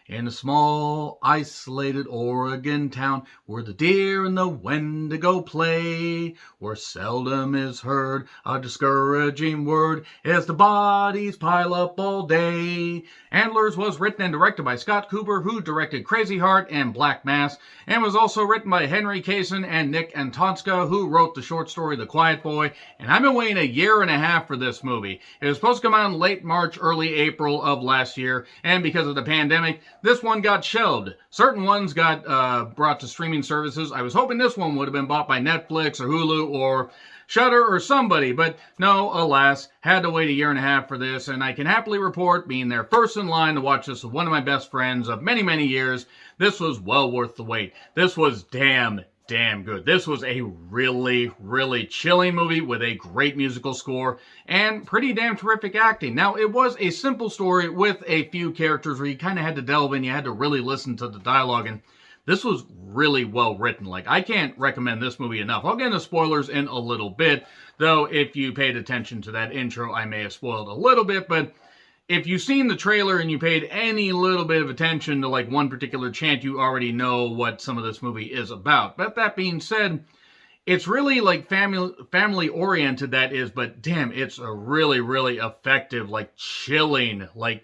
in a small, isolated Oregon town, where the deer and the wendigo play, where seldom is heard a discouraging word as the bodies pile up all day. Antlers was written and directed by Scott Cooper, who directed Crazy Heart and Black Mass, and was also written by Henry Kaysen and Nick Antonska, who wrote the short story The Quiet Boy. And I've been waiting a year and a half for this movie. It was supposed to come out in late March, early April of last year, and because of the pandemic, this one got shelved. Certain ones got brought to streaming services. I was hoping this one would have been bought by Netflix or Hulu or Shudder or somebody, but no, alas, had to wait a year and a half for this, and I can happily report, being there first in line to watch this with one of my best friends of many, many years, this was well worth the wait. This was damn good. This was a really, really chilling movie with a great musical score and pretty damn terrific acting. Now, it was a simple story with a few characters where you kind of had to delve in, you had to really listen to the dialogue, and this was really well written. Like, I can't recommend this movie enough. I'll get into spoilers in a little bit, though if you paid attention to that intro, I may have spoiled a little bit, but if you've seen the trailer and you paid any little bit of attention to like one particular chant, you already know what some of this movie is about. But that being said, it's really like family oriented, that is, but damn, it's a really, really effective, like chilling, like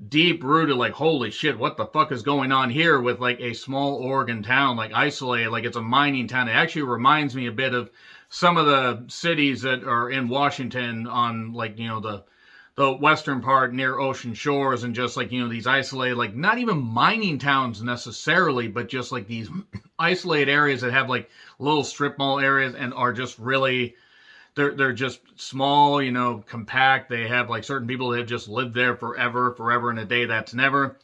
deep rooted, like holy shit, what the fuck is going on here with like a small Oregon town, like isolated, like it's a mining town. It actually reminds me a bit of some of the cities that are in Washington on like, you know, the western part near ocean shores, and just like, you know, these isolated, like not even mining towns necessarily, but just like these isolated areas that have like little strip mall areas and are just really, they're just small, you know, compact. They have like certain people that have just lived there forever and a day that's never.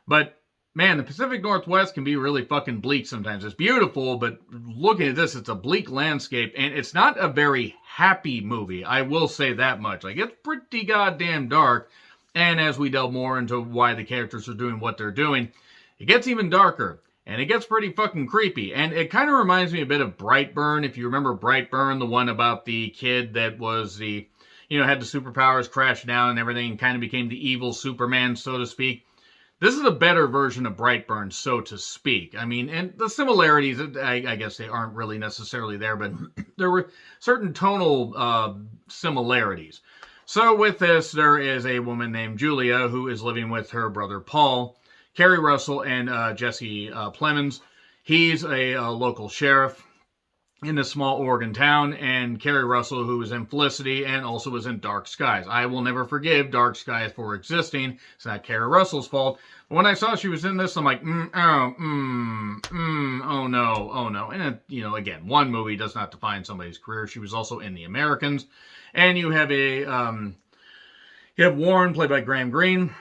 But man, the Pacific Northwest can be really fucking bleak sometimes. It's beautiful, but looking at this, it's a bleak landscape, and it's not a very happy movie. I will say that much. Like, it's pretty goddamn dark, and as we delve more into why the characters are doing what they're doing, it gets even darker, and it gets pretty fucking creepy. And it kind of reminds me a bit of Brightburn. If you remember Brightburn, the one about the kid that was the, you know, had the superpowers crash down and everything, and kind of became the evil Superman, so to speak. This is a better version of Brightburn, so to speak. I mean, and the similarities, I guess they aren't really necessarily there, but there were certain tonal similarities. So with this, there is a woman named Julia who is living with her brother Paul, Kerry Russell, and Jesse Plemons. He's a local sheriff in this small Oregon town, and Kerry Russell, who is in Felicity and also was in Dark Skies. I will never forgive Dark Skies for existing. It's not Kerry Russell's fault. But when I saw she was in this, I'm like, oh no. And, you know, again, one movie does not define somebody's career. She was also in The Americans. And you have you have Warren, played by Graham Greene.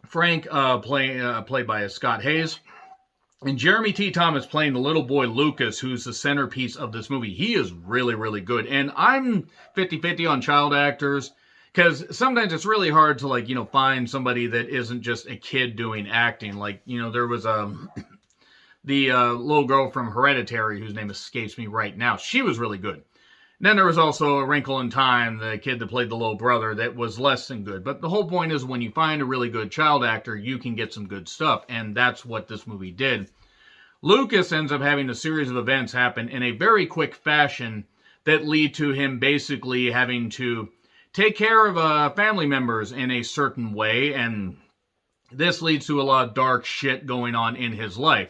Frank, played by Scott Hayes. And Jeremy T. Thomas playing the little boy Lucas, who's the centerpiece of this movie. He is really, really good. And I'm 50-50 on child actors, because sometimes it's really hard to, like, you know, find somebody that isn't just a kid doing acting. Like, you know, there was the little girl from Hereditary, whose name escapes me right now. She was really good. Then there was also A Wrinkle in Time, the kid that played the little brother, that was less than good. But the whole point is, when you find a really good child actor, you can get some good stuff. And that's what this movie did. Lucas ends up having a series of events happen in a very quick fashion that lead to him basically having to take care of family members in a certain way. And this leads to a lot of dark shit going on in his life.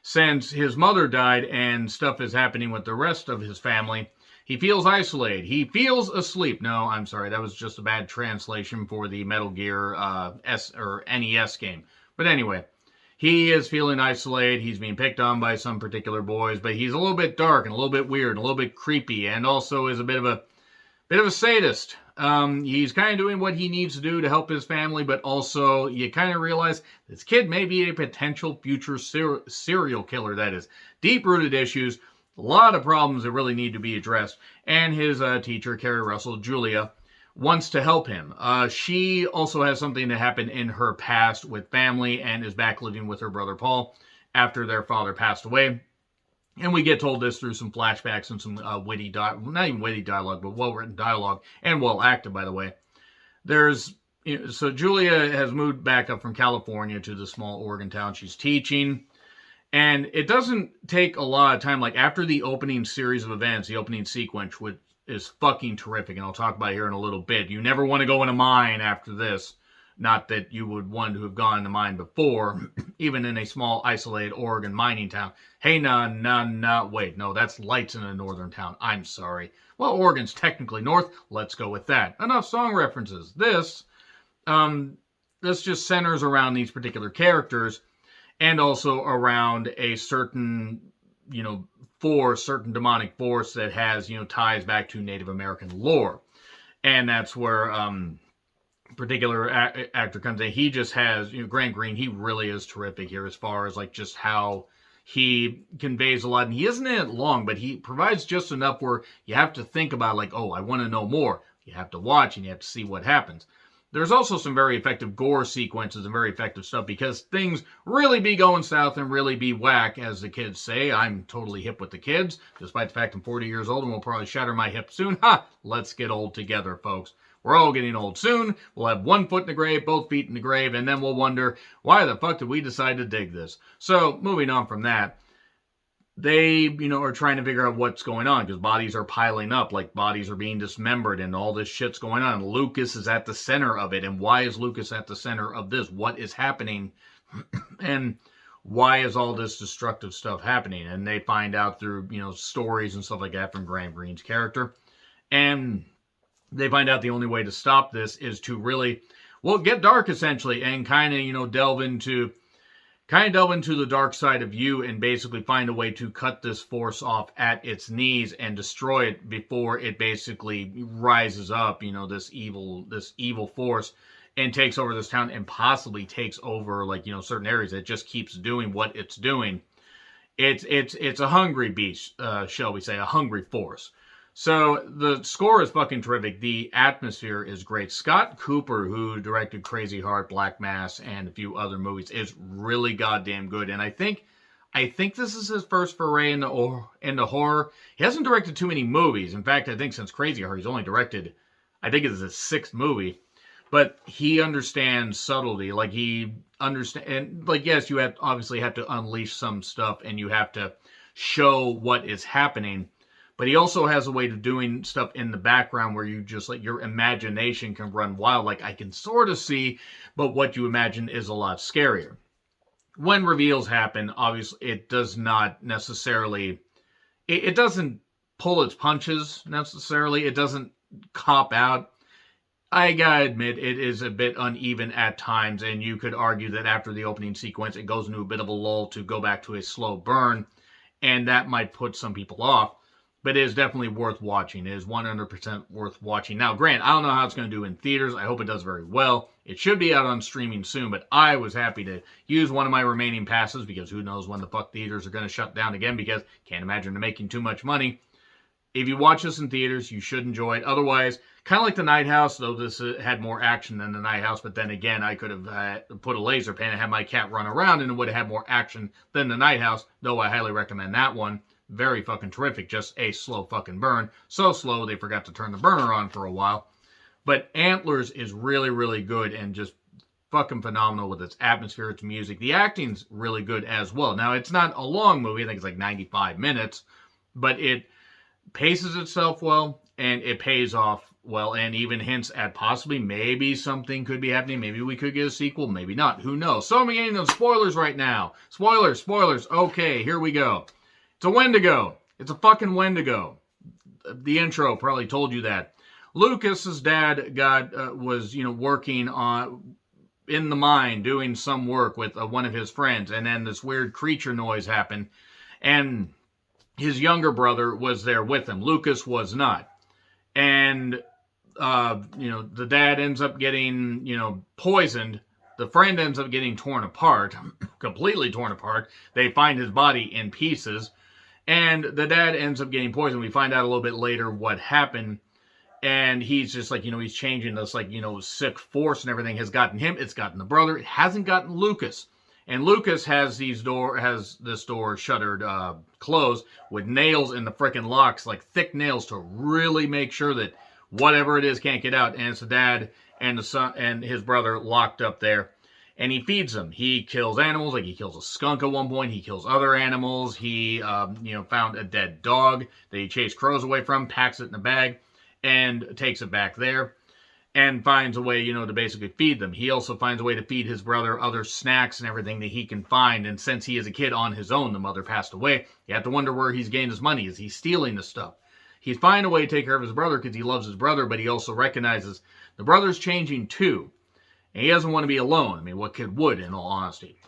Since his mother died and stuff is happening with the rest of his family, he feels isolated. He feels asleep. No, I'm sorry. That was just a bad translation for the Metal Gear NES game. But anyway, he is feeling isolated. He's being picked on by some particular boys, but he's a little bit dark and a little bit weird and a little bit creepy, and also is a bit of a sadist. He's kind of doing what he needs to do to help his family, but also you kind of realize this kid may be a potential future serial killer. That is deep-rooted issues. A lot of problems that really need to be addressed. And his teacher, Kerry Russell, Julia, wants to help him. She also has something that happened in her past with family and is back living with her brother Paul after their father passed away. And we get told this through some flashbacks and some not even witty dialogue, but well-written dialogue, and well-acted, by the way. There's, so Julia has moved back up from California to the small Oregon town. She's teaching. And it doesn't take a lot of time. Like, after the opening series of events, the opening sequence, which is fucking terrific, and I'll talk about it here in a little bit. You never want to go in a mine after this. Not that you would want to have gone in a mine before, even in a small, isolated Oregon mining town. Hey, wait, no, that's lights in a northern town. I'm sorry. Well, Oregon's technically north. Let's go with that. Enough song references. This just centers around these particular characters, and also around a certain, certain demonic force that has, ties back to Native American lore. And that's where particular actor comes in. He just has, Grant Green, he really is terrific here as far as like just how he conveys a lot. And he isn't in it long, but he provides just enough where you have to think about like, oh, I want to know more. You have to watch and you have to see what happens. There's also some very effective gore sequences and very effective stuff because things really be going south and really be whack, as the kids say. I'm totally hip with the kids, despite the fact I'm 40 years old and will probably shatter my hip soon. Ha! Let's get old together, folks. We're all getting old soon. We'll have 1 foot in the grave, both feet in the grave, and then we'll wonder, why the fuck did we decide to dig this? So, moving on from that, they, are trying to figure out what's going on because bodies are piling up, like bodies are being dismembered and all this shit's going on. Lucas is at the center of it. And why is Lucas at the center of this? What is happening? And why is all this destructive stuff happening? And they find out through, stories and stuff like that from Graham Greene's character. And they find out the only way to stop this is to really, get dark essentially and kind of, delve into the dark side of you and basically find a way to cut this force off at its knees and destroy it before it basically rises up, this evil force and takes over this town and possibly takes over like, certain areas. It just keeps doing what it's doing. It's a hungry beast, shall we say, a hungry force. So the score is fucking terrific. The atmosphere is great. Scott Cooper, who directed Crazy Heart, Black Mass, and a few other movies, is really goddamn good. And I think this is his first foray into horror. He hasn't directed too many movies. In fact, I think since Crazy Heart, he's only directed, I think it's his 6th movie. But he understands subtlety. Like, he understands, and like, yes, you obviously have to unleash some stuff and you have to show what is happening. But he also has a way of doing stuff in the background where you just, like, your imagination can run wild. Like, I can sort of see, but what you imagine is a lot scarier. When reveals happen, obviously, it does not necessarily, it doesn't pull its punches necessarily. It doesn't cop out. I gotta admit, it is a bit uneven at times, and you could argue that after the opening sequence, it goes into a bit of a lull to go back to a slow burn, and that might put some people off. But it is definitely worth watching. It is 100% worth watching. Now, Grant, I don't know how it's going to do in theaters. I hope it does very well. It should be out on streaming soon, but I was happy to use one of my remaining passes because who knows when the fuck theaters are going to shut down again because can't imagine they're making too much money. If you watch this in theaters, you should enjoy it. Otherwise, kind of like The Night House, though this had more action than The Night House, but then again, I could have put a laser pen and had my cat run around and it would have had more action than The Night House, though I highly recommend that one. Very fucking terrific, just a slow fucking burn. So slow they forgot to turn the burner on for a while. But Antlers is really, really good and just fucking phenomenal with its atmosphere, its music. The acting's really good as well. Now, it's not a long movie. I think it's like 95 minutes. But it paces itself well, and it pays off well, and even hints at possibly maybe something could be happening. Maybe we could get a sequel, maybe not. Who knows? So I'm getting those spoilers right now. Spoilers. Okay, here we go. It's a Wendigo. It's a fucking Wendigo. The intro probably told you that. Lucas's dad was working in the mine doing some work with one of his friends, and then this weird creature noise happened, and his younger brother was there with him. Lucas was not, and the dad ends up getting poisoned. The friend ends up getting torn apart, completely torn apart. They find his body in pieces. And the dad ends up getting poisoned. We find out a little bit later what happened. And he's just like, he's changing this, like, sick force and everything has gotten him. It's gotten the brother. It hasn't gotten Lucas. And Lucas has this door shuttered closed with nails in the frickin' locks, like thick nails to really make sure that whatever it is can't get out. And it's the dad and the son and his brother locked up there. And he feeds them. He kills animals, like he kills a skunk at one point. He kills other animals. He, found a dead dog that he chased crows away from, packs it in a bag, and takes it back there. And finds a way, to basically feed them. He also finds a way to feed his brother other snacks and everything that he can find. And since he is a kid on his own, the mother passed away, you have to wonder where he's getting his money. Is he stealing the stuff? He's finding a way to take care of his brother because he loves his brother, but he also recognizes the brother's changing too. And he doesn't want to be alone. I mean, what kid would, in all honesty?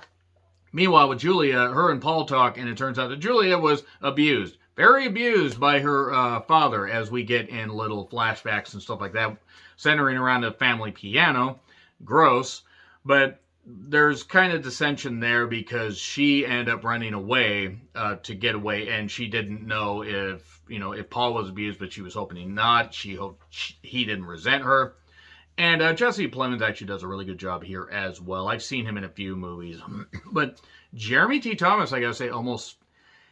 Meanwhile, with Julia, her and Paul talk, and it turns out that Julia was abused. Very abused by her father, as we get in little flashbacks and stuff like that, centering around a family piano. Gross. But there's kind of dissension there because she ended up running away to get away, and she didn't know if Paul was abused, but she was hoping he not. She hoped he didn't resent her. And Jesse Plemons actually does a really good job here as well. I've seen him in a few movies. But Jeremy T. Thomas, I gotta say,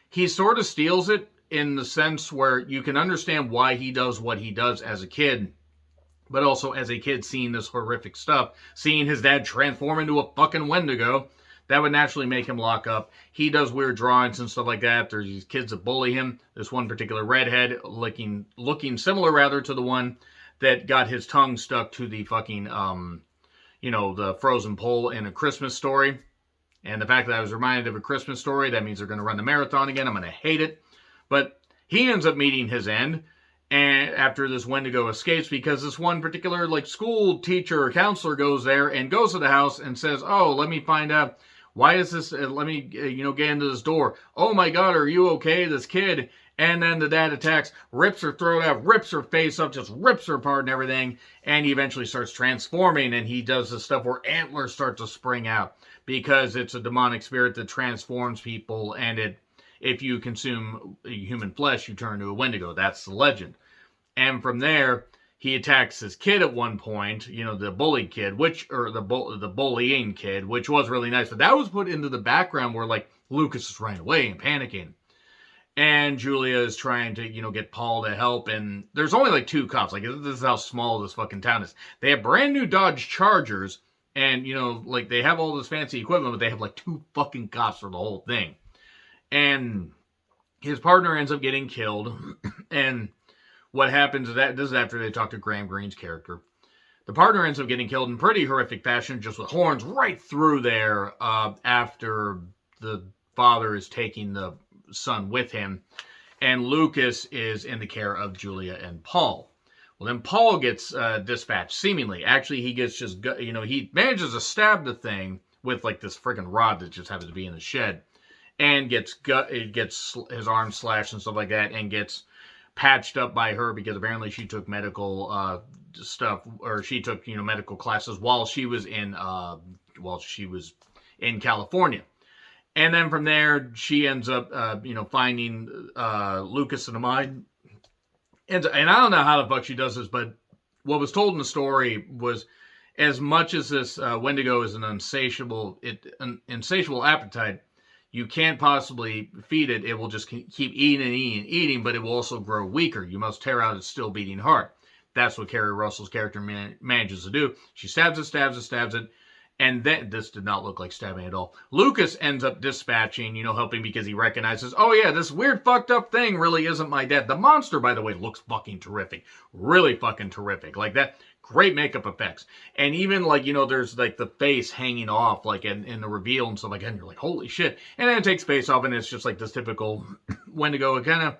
he sort of steals it in the sense where you can understand why he does what he does as a kid. But also as a kid seeing this horrific stuff, seeing his dad transform into a fucking Wendigo, that would naturally make him lock up. He does weird drawings and stuff like that. There's these kids that bully him. This one particular redhead looking similar rather to the one that got his tongue stuck to the fucking, the frozen pole in A Christmas Story. And the fact that I was reminded of A Christmas Story, that means they're going to run the marathon again. I'm going to hate it. But he ends up meeting his end and after this Wendigo escapes because this one particular, school teacher or counselor goes there and goes to the house and says, oh, let me find out. Why is this, let me, get into this door. Oh my God, are you okay? This kid. And then the dad attacks, rips her throat out, rips her face up, just rips her apart and everything. And he eventually starts transforming, and he does the stuff where antlers start to spring out because it's a demonic spirit that transforms people. And if you consume human flesh, you turn into a Wendigo. That's the legend. And from there, he attacks his kid at one point, the bullied kid, the bullying kid, which was really nice. But that was put into the background where, Lucas is running away and panicking. And Julia is trying to, get Paul to help. And there's only 2 cops. This is how small this fucking town is. They have brand new Dodge Chargers. And, they have all this fancy equipment, but they have 2 fucking cops for the whole thing. And his partner ends up getting killed. And what happens is this is after they talk to Graham Greene's character. The partner ends up getting killed in pretty horrific fashion, just with horns right through there after the father is taking the son with him, and Lucas is in the care of Julia and Paul. Well, then Paul gets dispatched, seemingly. Actually, he gets he manages to stab the thing with this friggin' rod that just happens to be in the shed, and gets his arm slashed and stuff like that, and gets patched up by her because apparently she took medical stuff, or she took medical classes while she was in California. And then from there, she ends up, finding Lucas in the mine. And I don't know how the fuck she does this, but what was told in the story was, as much as this Wendigo is an insatiable appetite, you can't possibly feed it. It will just keep eating and eating and eating, but it will also grow weaker. You must tear out its still beating heart. That's what Kerry Russell's character manages to do. She stabs it. And then, this did not look like stabbing at all. Lucas ends up dispatching, helping because he recognizes, oh yeah, this weird fucked up thing really isn't my dad. The monster, by the way, looks fucking terrific. Really fucking terrific. That, great makeup effects. And even there's the face hanging off, in the reveal and stuff like that. And you're like, holy shit. And then it takes face off and it's just this typical Wendigo. It kind of,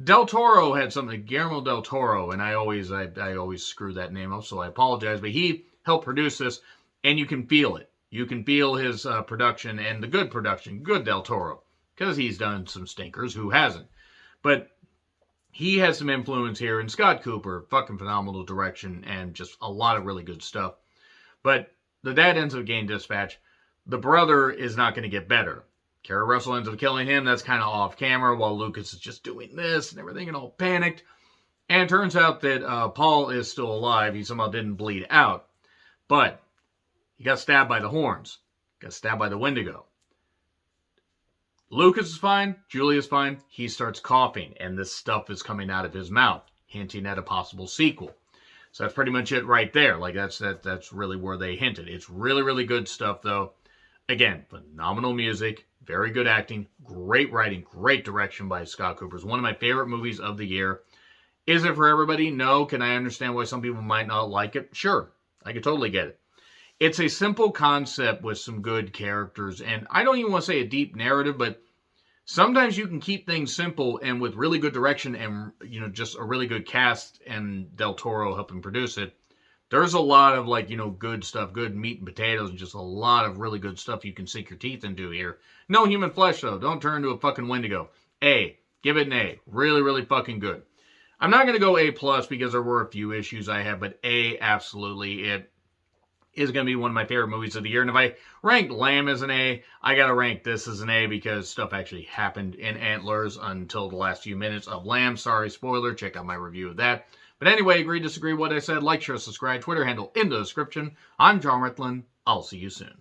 Del Toro had something, Guillermo Del Toro, and I always screw that name up, so I apologize, but he helped produce this. And you can feel it. You can feel his production, and the good production. Good Del Toro. Because he's done some stinkers. Who hasn't? But he has some influence here. And Scott Cooper, fucking phenomenal direction. And just a lot of really good stuff. But the dad ends up getting dispatched. The brother is not going to get better. Kerry Russell ends up killing him. That's kind of off camera. While Lucas is just doing this and everything and all panicked. And it turns out that Paul is still alive. He somehow didn't bleed out. But he got stabbed by the horns. Got stabbed by the Wendigo. Lucas is fine. Julia's fine. He starts coughing, and this stuff is coming out of his mouth, hinting at a possible sequel. So that's pretty much it right there. Like that's really where they hinted. It's really, really good stuff though. Again, phenomenal music, very good acting, great writing, great direction by Scott Cooper. It's one of my favorite movies of the year. Is it for everybody? No. Can I understand why some people might not like it? Sure. I could totally get it. It's a simple concept with some good characters, and I don't even want to say a deep narrative, but sometimes you can keep things simple and with really good direction and just a really good cast and Del Toro helping produce it. There's a lot of good stuff, good meat and potatoes, and just a lot of really good stuff you can sink your teeth into here. No human flesh though. Don't turn into a fucking Wendigo. A. Give it an A. Really, really fucking good. I'm not going to go A plus because there were a few issues I had, but A, absolutely. It is going to be one of my favorite movies of the year. And if I ranked Lamb as an A, I got to rank this as an A because stuff actually happened in Antlers until the last few minutes of Lamb. Sorry, spoiler. Check out my review of that. But anyway, agree, disagree, what I said. Like, share, subscribe. Twitter handle in the description. I'm John Ritlin. I'll see you soon.